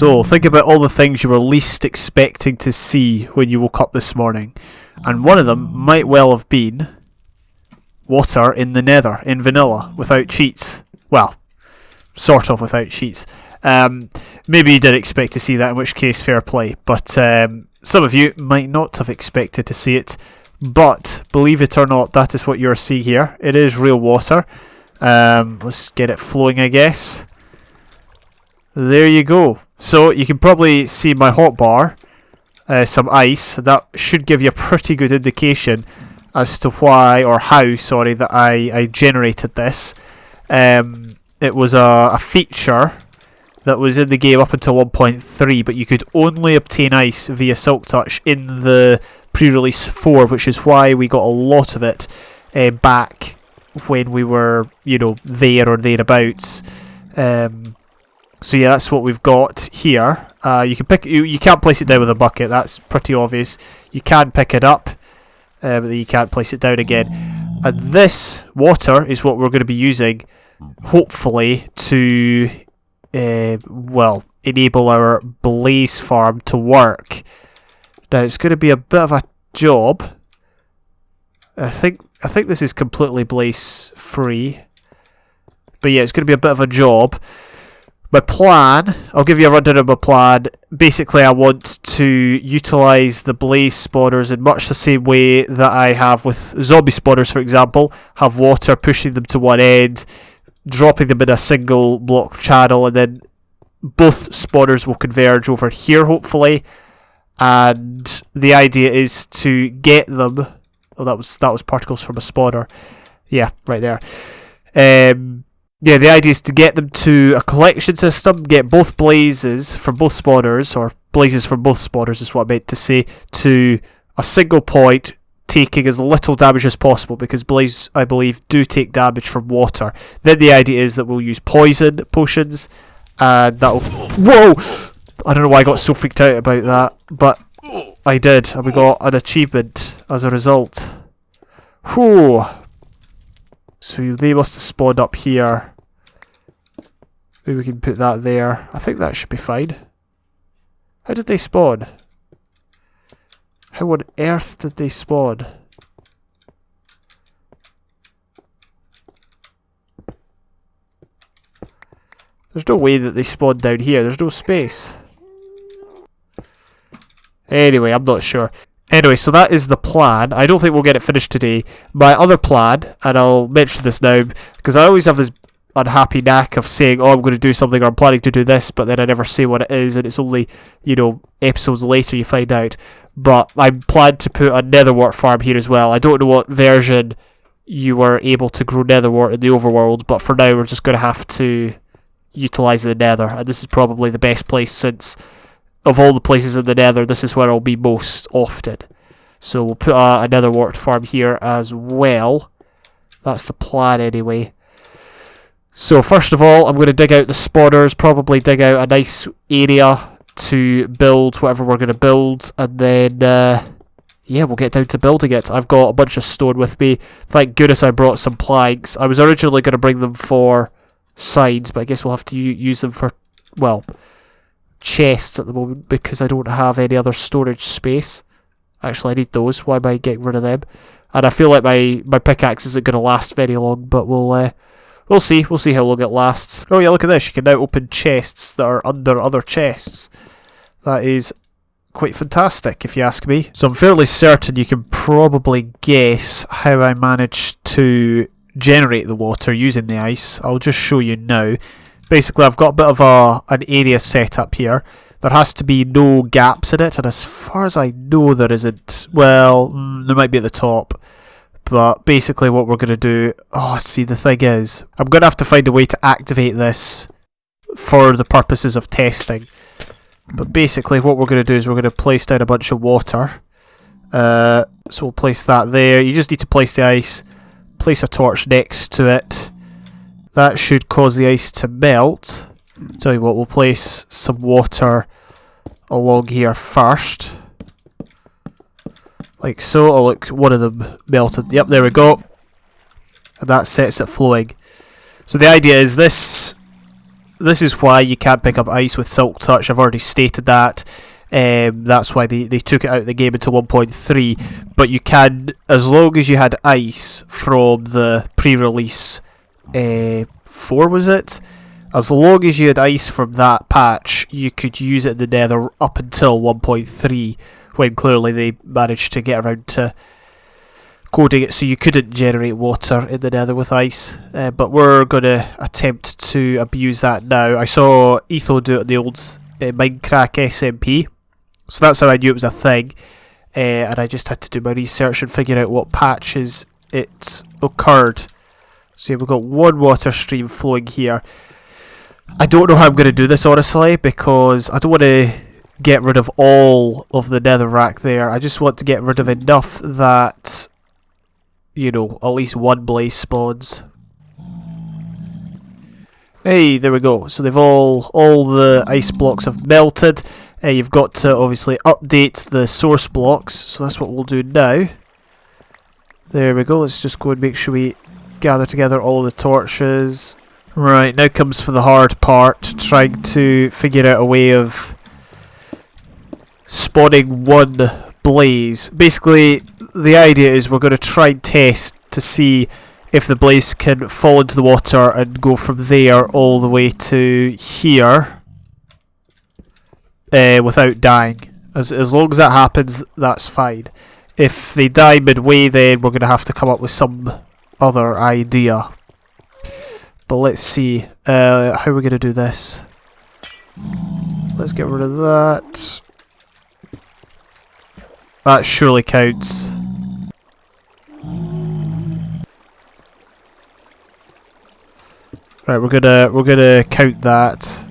So think about all the things you were least expecting to see when you woke up this morning. And one of them might well have been water in the nether, in vanilla, without cheats. Well, sort of without cheats. Maybe you did expect to see that, in which case fair play. But some of you might not have expected to see it. But believe it or not, that is what you're seeing here. It is real water. Let's get it flowing, I guess. There you go. So you can probably see my hotbar, some ice. That should give you a pretty good indication as to why, or how, sorry, that I generated this. It was a feature that was in the game up until 1.3, but you could only obtain ice via Silk Touch in the pre-release 4, which is why we got a lot of it back when we were, you know, there or thereabouts. So yeah, that's what we've got here. You can pick. You can't place it down with a bucket. That's pretty obvious. You can pick it up, but you can't place it down again. And this water is what we're going to be using, hopefully, to well, enable our blaze farm to work. Now it's going to be a bit of a job. I think this is completely blaze free, but yeah, it's going to be a bit of a job. My plan, I'll give you a rundown of my plan. Basically, I want to utilise the blaze spawners in much the same way that I have with zombie spawners, for example. Have water pushing them to one end, dropping them in a single block channel, and then both spawners will converge over here, hopefully. And the idea is to get them. Oh, that was particles from a spawner. Yeah, right there. Yeah, the idea is to get them to a collection system, get both blazes from both spawners, or blazes from both spawners is what I meant to say, to a single point, taking as little damage as possible, because blazes, I believe, do take damage from water. Then the idea is that we'll use poison potions, and that'll... Whoa! I don't know why I got so freaked out about that, but I did, and we got an achievement as a result. Whew! So they must have spawned up here. Maybe we can put that there. I think that should be fine. How did they spawn? How on earth did they spawn? There's no way that they spawned down here. There's no space. Anyway, I'm not sure. Anyway, so that is the plan. I don't think we'll get it finished today. My other plan, and I'll mention this now, because I always have this unhappy knack of saying, oh, I'm going to do something, or I'm planning to do this, but then I never say what it is, and it's only, you know, episodes later you find out. But I plan to put a netherwort farm here as well. I don't know what version you were able to grow netherwort in the overworld, but for now we're just going to have to utilise the nether, and this is probably the best place, since of all the places in the nether, this is where I'll be most often. So we'll put a netherwort farm here as well. That's the plan anyway. So first of all, I'm going to dig out the spawners, probably dig out a nice area to build whatever we're going to build, and then, yeah, we'll get down to building it. I've got a bunch of stone with me. Thank goodness I brought some planks. I was originally going to bring them for sides, but I guess we'll have to use them for, well, chests at the moment, because I don't have any other storage space. Actually, I need those. Why am I getting rid of them? And I feel like my pickaxe isn't going to last very long, but we'll see. We'll see how long it lasts. Oh yeah, look at this. You can now open chests that are under other chests. That is quite fantastic, if you ask me. So I'm fairly certain you can probably guess how I managed to generate the water using the ice. I'll just show you now. Basically, I've got a bit of an area set up here. There has to be no gaps in it, and as far as I know, there isn't. Well, there might be at the top. But basically what we're going to do... Oh, see, the thing is, I'm going to have to find a way to activate this for the purposes of testing. But basically what we're going to do is we're going to place down a bunch of water. So we'll place that there. You just need to place the ice, place a torch next to it. That should cause the ice to melt. Tell you what, we'll place some water along here first. Like so. Oh look, one of them melted. Yep, there we go. And that sets it flowing. So the idea is this this is why you can't pick up ice with Silk Touch. I've already stated that. That's why they took it out of the game into 1.3. But you can, as long as you had ice from the pre-release 4, was it? As long as you had ice from that patch, you could use it in the Nether up until 1.3, when clearly they managed to get around to coding it so you couldn't generate water in the Nether with ice. But we're going to attempt to abuse that now. I saw Etho do it in the old Minecraft SMP, so that's how I knew it was a thing. And I just had to do my research and figure out what patches it occurred. So we've got one water stream flowing here. I don't know how I'm going to do this, honestly, because I don't want to get rid of all of the netherrack there. I just want to get rid of enough that, you know, at least one blaze spawns. Hey, there we go. So they've all the ice blocks have melted. You've got to obviously update the source blocks, so that's what we'll do now. There we go. Let's just go and make sure we gather together all the torches. Right, now comes for the hard part, trying to figure out a way of spawning one blaze. Basically, the idea is we're going to try and test to see if the blaze can fall into the water and go from there all the way to here without dying. As long as that happens, that's fine. If they die midway, then we're going to have to come up with some other idea. But let's see how we're going to do this. Let's get rid of that. That surely counts. Right, we're gonna count that,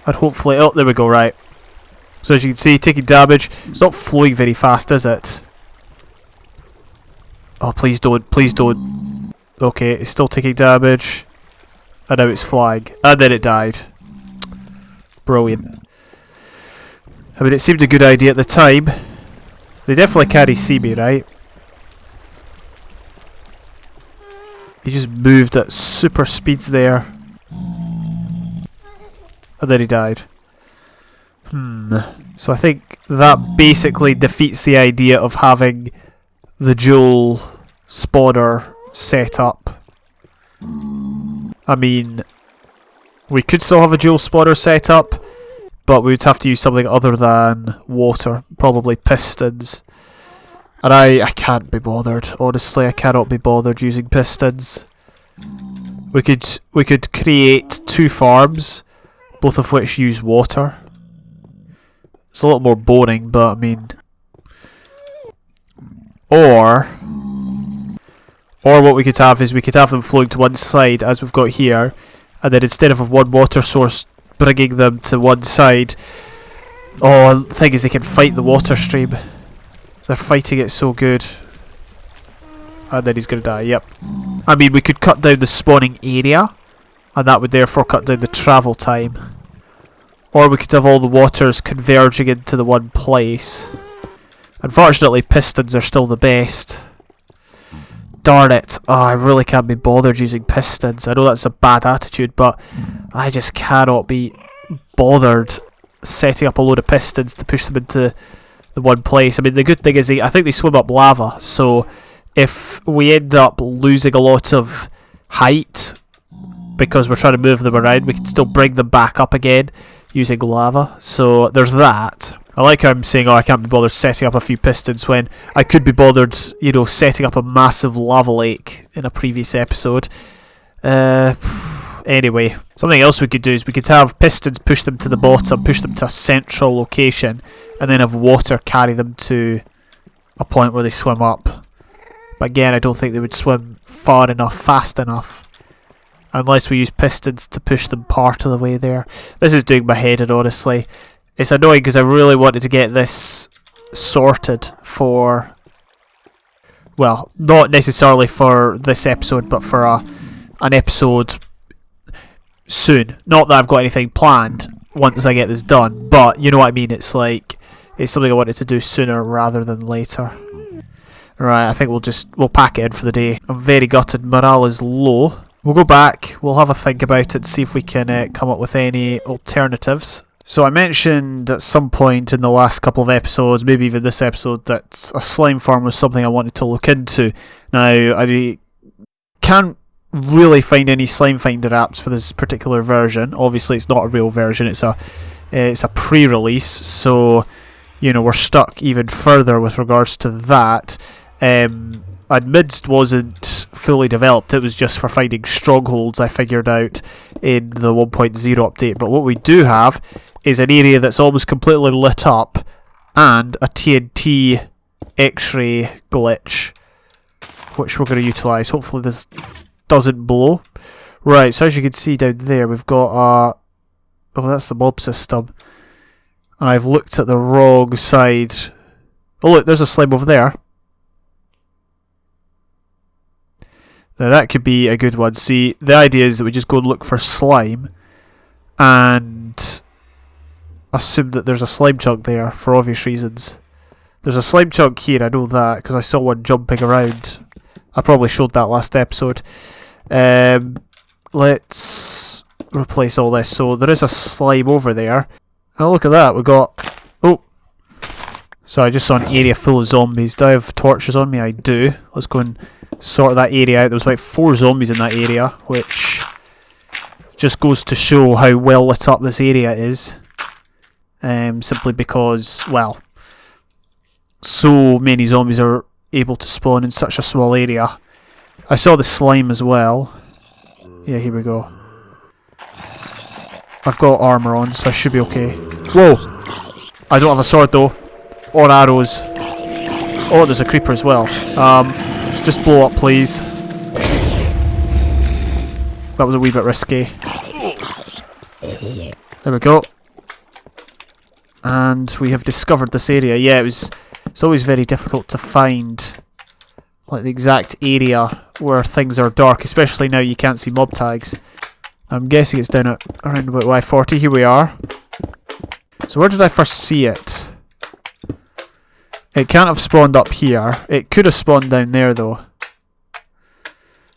and hopefully, oh, there we go. Right. So as you can see, taking damage. It's not flowing very fast, is it? Oh, please don't! Please don't! Okay, it's still taking damage, and now it's flying, and then it died. Brilliant. I mean, it seemed a good idea at the time. They definitely can't see me, right? He just moved at super speeds there. And then he died. So I think that basically defeats the idea of having the dual spawner set up. I mean, we could still have a dual spawner set up, but we would have to use something other than water. Probably pistons. And I can't be bothered, honestly. I cannot be bothered using pistons. We could create 2 farms, both of which use water. It's a lot more boring, but I mean, or what we could have is we could have them flowing to one side, as we've got here, and then instead of one water source bringing them to one side, oh, the thing is they can fight the water stream. They're fighting it so good. And then he's going to die, yep. I mean, we could cut down the spawning area, and that would therefore cut down the travel time. Or we could have all the waters converging into the one place. Unfortunately, pistons are still the best. Darn it. Oh, I really can't be bothered using pistons. I know that's a bad attitude, but I just cannot be bothered setting up a load of pistons to push them into the one place. I mean, the good thing is I think they swim up lava, so if we end up losing a lot of height because we're trying to move them around, we can still bring them back up again using lava. So there's that. I like how I'm saying, oh, I can't be bothered setting up a few pistons when I could be bothered, you know, setting up a massive lava lake in a previous episode. Anyway, something else we could do is we could have pistons push them to the bottom, push them to a central location, and then have water carry them to a point where they swim up. But again, I don't think they would swim far enough, fast enough, unless we use pistons to push them part of the way there. This is doing my head in, honestly. It's annoying because I really wanted to get this sorted for, well, not necessarily for this episode, but for an episode soon. Not that I've got anything planned once I get this done, but you know what I mean. It's like, it's something I wanted to do sooner rather than later. Right, I think we'll pack it in for the day. I'm very gutted. Morale is low. We'll go back, we'll have a think about it, see if we can come up with any alternatives. So I mentioned at some point in the last couple of episodes, maybe even this episode, that a slime farm was something I wanted to look into. Now, I can't really find any slime finder apps for this particular version. Obviously it's not a real version, it's a pre-release, so you know, we're stuck even further with regards to that. Admids wasn't fully developed, it was just for finding strongholds, I figured out in the 1.0 update. But what we do have is an area that's almost completely lit up and a TNT X-ray glitch, which we're going to utilise. Hopefully this doesn't blow. Right, so as you can see down there, we've got oh, that's the mob system. And I've looked at the wrong side. Oh look, there's a slime over there. Now that could be a good one. See, the idea is that we just go and look for slime and assume that there's a slime chunk there for obvious reasons. There's a slime chunk here, I know that, because I saw one jumping around. I probably showed that last episode. Let's replace all this. So there is a slime over there. Oh, look at that, we got... Oh! Sorry, I just saw an area full of zombies. Do I have torches on me? I do. Let's go and sort that area out. There was about 4 zombies in that area, which just goes to show how well lit up this area is. Simply because, well, so many zombies are able to spawn in such a small area. I saw the slime as well. Yeah, here we go. I've got armour on, so I should be okay. Whoa! I don't have a sword though. Or arrows. Oh, there's a creeper as well. Just blow up, please. That was a wee bit risky. There we go. And we have discovered this area. Yeah, it's always very difficult to find like the exact area where things are dark, especially now you can't see mob tags. I'm guessing it's down at around about Y40. Here we are. So where did I first see it? It can't have spawned up here. It could have spawned down there though.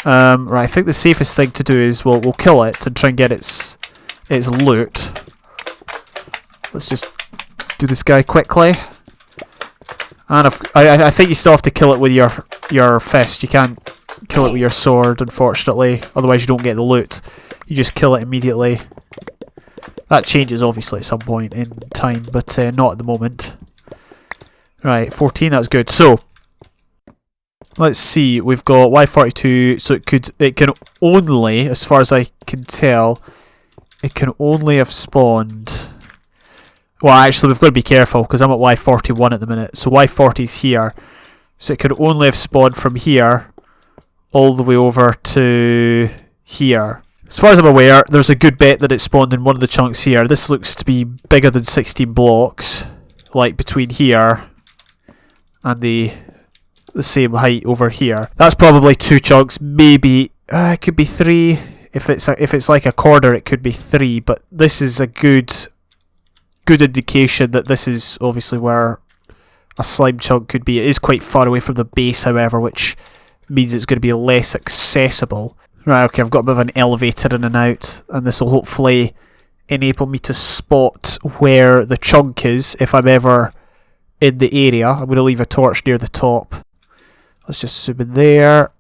Right, I think the safest thing to do is we'll kill it and try and get its loot. Let's just do this guy quickly. And I think you still have to kill it with your fist. You can't kill it with your sword, unfortunately. Otherwise you don't get the loot. You just kill it immediately. That changes obviously at some point in time, but not at the moment. Right, 14, that's good. So, let's see, we've got Y42, so it can only, as far as I can tell, it can only have spawned... Well, actually, we've got to be careful, because I'm at Y41 at the minute, so Y40's here. So it could only have spawned from here, all the way over to here. As far as I'm aware, there's a good bet that it spawned in one of the chunks here. This looks to be bigger than 16 blocks, like between here and the same height over here. That's probably 2 chunks, maybe it could be 3. If it's like a corner, it could be 3. But this is a good indication that this is obviously where a slime chunk could be. It is quite far away from the base, however, which means it's going to be less accessible. Right, okay, I've got a bit of an elevator in and out, and this will hopefully enable me to spot where the chunk is if I'm ever in the area. I'm going to leave a torch near the top. Let's just zoom in there.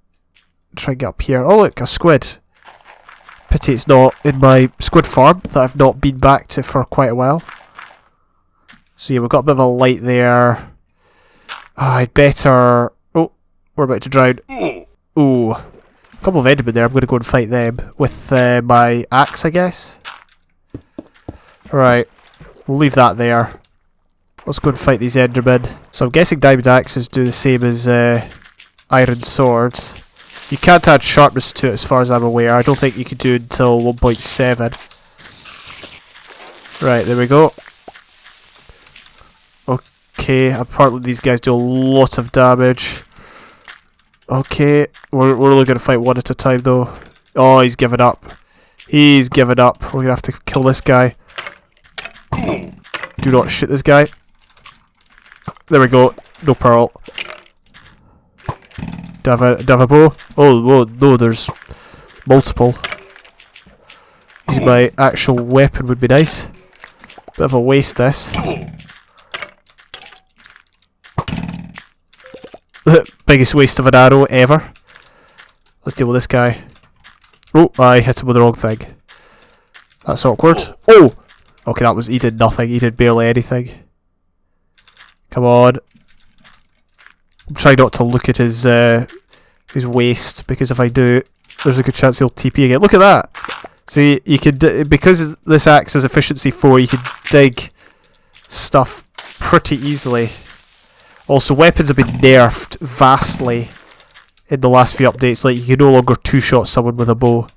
Try and get up here. Oh look, a squid. Pity it's not in my squid farm that I've not been back to for quite a while. So yeah, we've got a bit of a light there. I'd better... Oh, we're about to drown. Ooh. A couple of Endermen there. I'm going to go and fight them with my axe, I guess. Right. We'll leave that there. Let's go and fight these Endermen. So I'm guessing diamond axes do the same as iron swords. You can't add sharpness to it as far as I'm aware. I don't think you can do it until 1.7. Right, there we go. Okay, apparently these guys do a lot of damage. Okay, we're only going to fight one at a time though. Oh, he's given up. He's given up. We're going to have to kill this guy. Do not shoot this guy. There we go. No pearl. Do I have a bow? Oh, whoa, no, there's multiple. Using my actual weapon would be nice. Bit of a waste, this. Biggest waste of an arrow ever. Let's deal with this guy. Oh, I hit him with the wrong thing. That's awkward. Oh! Okay, that was... he did nothing. He did barely anything. Come on. I'm trying not to look at his waist, because if I do, there's a good chance he'll TP again. Look at that! See, you could... because this axe is efficiency 4, you can dig stuff pretty easily. Also, weapons have been nerfed vastly in the last few updates. Like, you can no longer two-shot someone with a bow.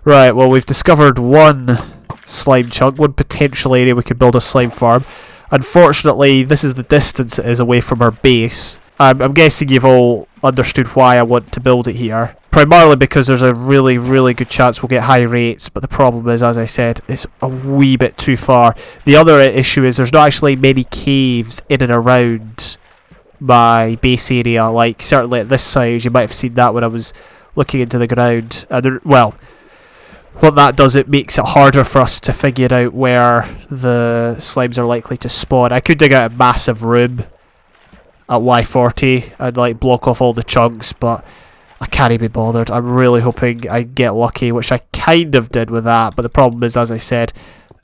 Right, well, we've discovered one slime chunk, one potential area we could build a slime farm. Unfortunately, this is the distance it is away from our base. I'm guessing you've all understood why I want to build it here. Primarily because there's a really, really good chance we'll get high rates, but the problem is, as I said, it's a wee bit too far. The other issue is there's not actually many caves in and around my base area. Like, certainly at this size, you might have seen that when I was looking into the ground. Well, what that does, it makes it harder for us to figure out where the slimes are likely to spawn. I could dig out a massive room at Y40 and like block off all the chunks, but I can't even be bothered. I'm really hoping I get lucky, which I kind of did with that, but the problem is, as I said,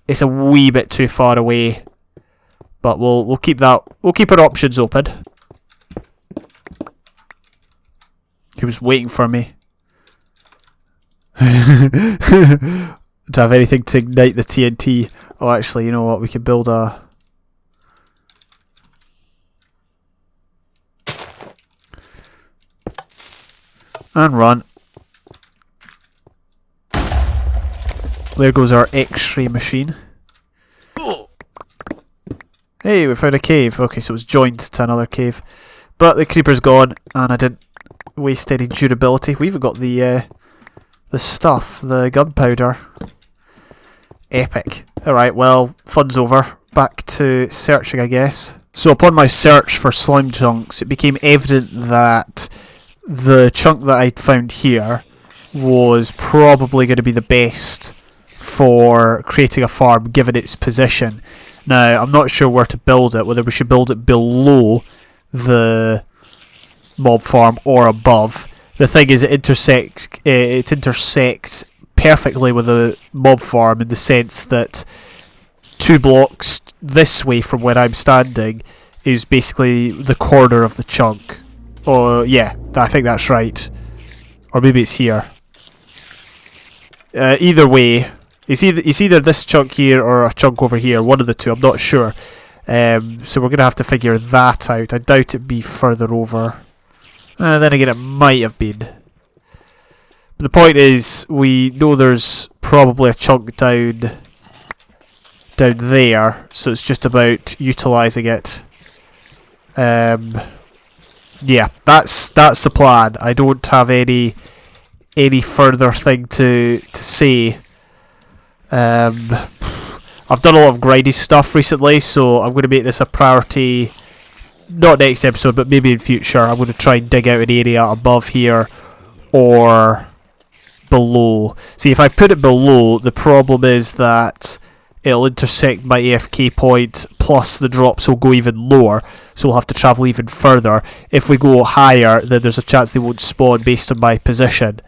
it's a wee bit too far away. But we'll keep our options open. He was waiting for me. Do I have anything to ignite the TNT? Oh, actually, you know what? We could build a... and run. There goes our X-ray machine. Hey, we found a cave. Okay, so it's joined to another cave. But the creeper's gone, and I didn't waste any durability. We even got the stuff, the gunpowder. Epic. Alright, well, fun's over. Back to searching, I guess. So upon my search for slime chunks, it became evident that the chunk that I'd found here was probably going to be the best for creating a farm, given its position. Now, I'm not sure where to build it, whether we should build it below the mob farm or above. The thing is, it intersects perfectly with the mob farm in the sense that 2 blocks this way from where I'm standing is basically the corner of the chunk. Oh, yeah, I think that's right. Or maybe it's here. Either way, it's either this chunk here or a chunk over here, one of the two, I'm not sure. So we're going to have to figure that out. I doubt it'd be further over. Then again, it might have been. But the point is, we know there's probably a chunk down there, so it's just about utilising it. Yeah, that's the plan. I don't have any further thing to say. I've done a lot of grindy stuff recently, so I'm going to make this a priority. Not next episode, but maybe in future. I'm going to try and dig out an area above here or below. See, if I put it below, the problem is that it'll intersect my AFK point, plus the drops will go even lower, so we'll have to travel even further. If we go higher, then there's a chance they won't spawn based on my position,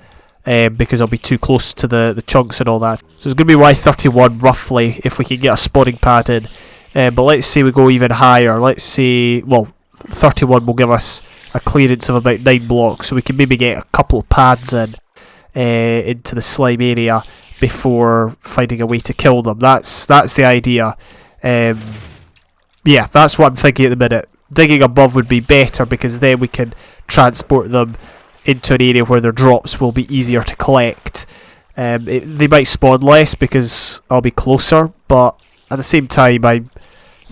because I'll be too close to the chunks and all that. So it's going to be Y31 roughly, if we can get a spawning pad in. But let's say we go even higher. Let's say, well, 31 will give us a clearance of about 9 blocks, so we can maybe get a couple of pads in into the slime area before finding a way to kill them. That's the idea. Yeah, that's what I'm thinking at the minute. Digging above would be better, because then we can transport them into an area where their drops will be easier to collect. They might spawn less because I'll be closer, but at the same time, I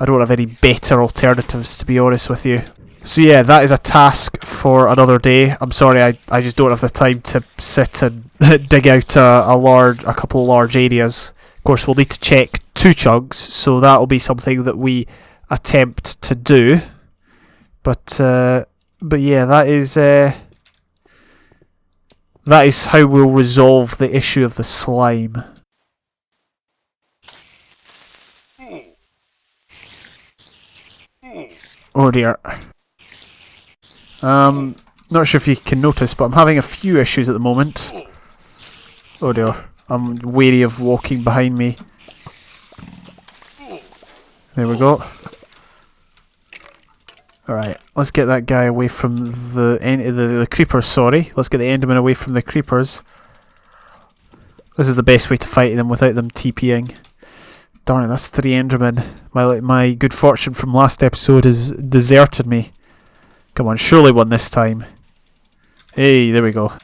don't have any better alternatives, to be honest with you. So yeah, that is a task for another day. I'm sorry, I just don't have the time to sit and dig out a couple of large areas. Of course, we'll need to check 2 chunks, so that'll be something that we attempt to do. But yeah, that that is how we'll resolve the issue of the slime. Oh dear. Not sure if you can notice, but I'm having a few issues at the moment. Oh dear. I'm wary of walking behind me. There we go. Alright, let's get that guy away from the creepers, sorry. Let's get the Enderman away from the creepers. This is the best way to fight them without them TPing. Darn it, that's 3 Endermen. My good fortune from last episode has deserted me. Come on, surely one this time. Hey, there we go.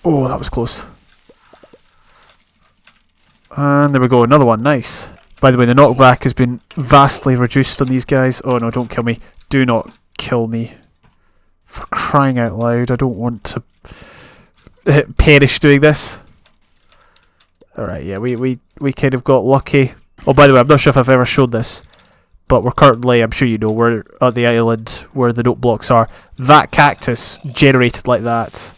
Oh, that was close. And there we go, another one, nice. By the way, the knockback has been vastly reduced on these guys. Oh no, don't kill me. Do not kill me. For crying out loud, I don't want to perish doing this. Alright, yeah, we kind of got lucky. Oh, by the way, I'm not sure if I've ever showed this, but we're currently, I'm sure you know, we're at the island where the note blocks are. That cactus generated like that.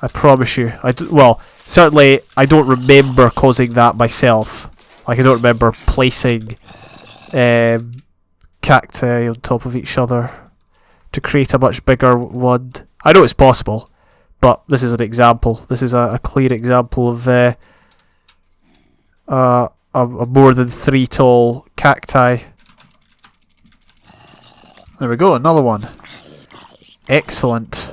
I promise you. Well, certainly I don't remember causing that myself. Like, I don't remember placing cacti on top of each other to create a much bigger one. I know it's possible, but this is an example. This is a clear example of a more than 3 tall cacti. There we go, another one. Excellent.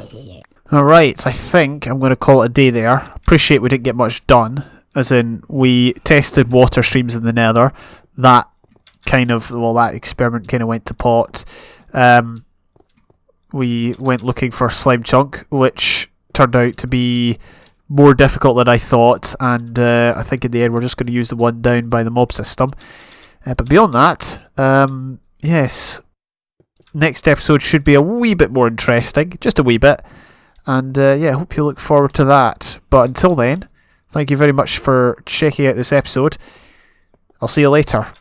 Alright, I think I'm going to call it a day there. Appreciate we didn't get much done. As in, we tested water streams in the nether. That experiment kind of went to pot. We went looking for slime chunk, which turned out to be more difficult than I thought. And I think in the end we're just going to use the one down by the mob system. But beyond that, yes. Next episode should be a wee bit more interesting. Just a wee bit. And yeah, I hope you look forward to that. But until then, thank you very much for checking out this episode. I'll see you later.